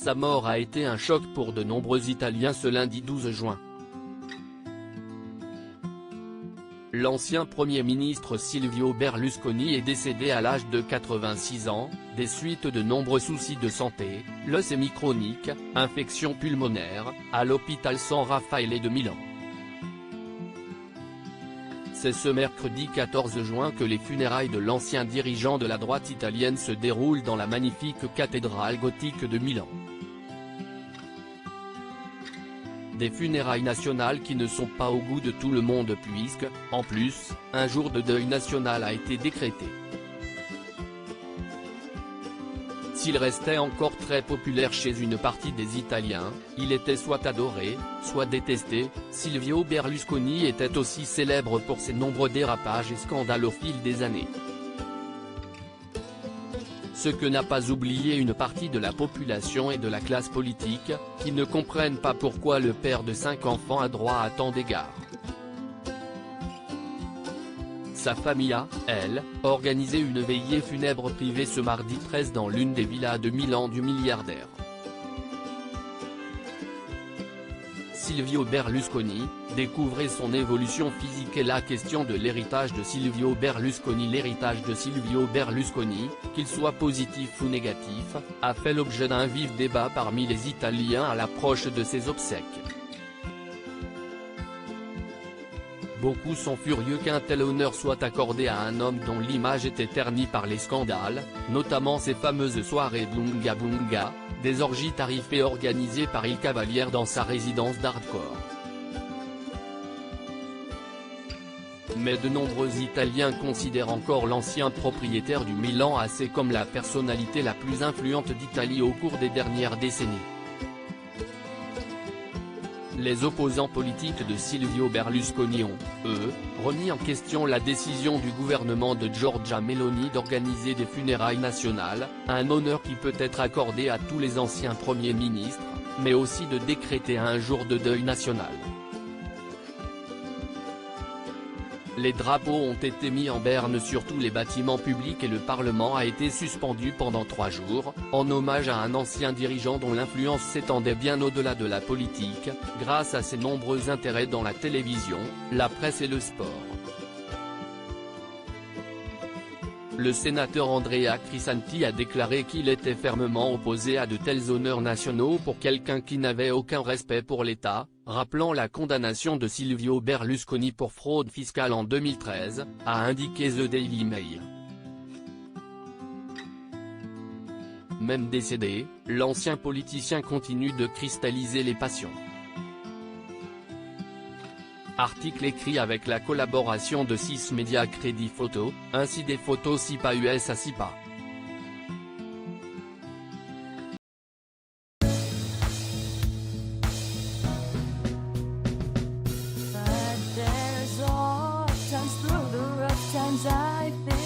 Sa mort a été un choc pour de nombreux Italiens ce lundi 12 juin. L'ancien Premier ministre Silvio Berlusconi est décédé à l'âge de 86 ans, des suites de nombreux soucis de santé, leucémie chronique, infection pulmonaire, à l'hôpital San Raffaele de Milan. C'est ce mercredi 14 juin que les funérailles de l'ancien dirigeant de la droite italienne se déroulent dans la magnifique cathédrale gothique de Milan. Des funérailles nationales qui ne sont pas au goût de tout le monde puisque, en plus, un jour de deuil national a été décrété. S'il restait encore très populaire chez une partie des Italiens, il était soit adoré, soit détesté. Silvio Berlusconi était aussi célèbre pour ses nombreux dérapages et scandales au fil des années. Ce que n'a pas oublié une partie de la population et de la classe politique, qui ne comprennent pas pourquoi le père de 5 enfants a droit à tant d'égards. Sa famille a, elle, organisé une veillée funèbre privée ce mardi 13 dans l'une des villas de Milan du milliardaire. Silvio Berlusconi, découvrez son évolution physique et la question de l'héritage de Silvio Berlusconi. L'héritage de Silvio Berlusconi, qu'il soit positif ou négatif, a fait l'objet d'un vif débat parmi les Italiens à l'approche de ses obsèques. Beaucoup sont furieux qu'un tel honneur soit accordé à un homme dont l'image était ternie par les scandales, notamment ces fameuses soirées Bunga Bunga, des orgies tarifées organisées par Il Cavaliere dans sa résidence d'hardcore. Mais de nombreux Italiens considèrent encore l'ancien propriétaire du Milan AC comme la personnalité la plus influente d'Italie au cours des dernières décennies. Les opposants politiques de Silvio Berlusconi ont, eux, remis en question la décision du gouvernement de Giorgia Meloni d'organiser des funérailles nationales, un honneur qui peut être accordé à tous les anciens premiers ministres, mais aussi de décréter un jour de deuil national. Les drapeaux ont été mis en berne sur tous les bâtiments publics et le Parlement a été suspendu pendant 3 jours, en hommage à un ancien dirigeant dont l'influence s'étendait bien au-delà de la politique, grâce à ses nombreux intérêts dans la télévision, la presse et le sport. Le sénateur Andrea Crisanti a déclaré qu'il était fermement opposé à de tels honneurs nationaux pour quelqu'un qui n'avait aucun respect pour l'État, rappelant la condamnation de Silvio Berlusconi pour fraude fiscale en 2013, a indiqué The Daily Mail. Même décédé, l'ancien politicien continue de cristalliser les passions. Article écrit avec la collaboration de 6 médias Crédit Photo, ainsi des photos SIPA US à SIPA. But there's all times through the rough times I think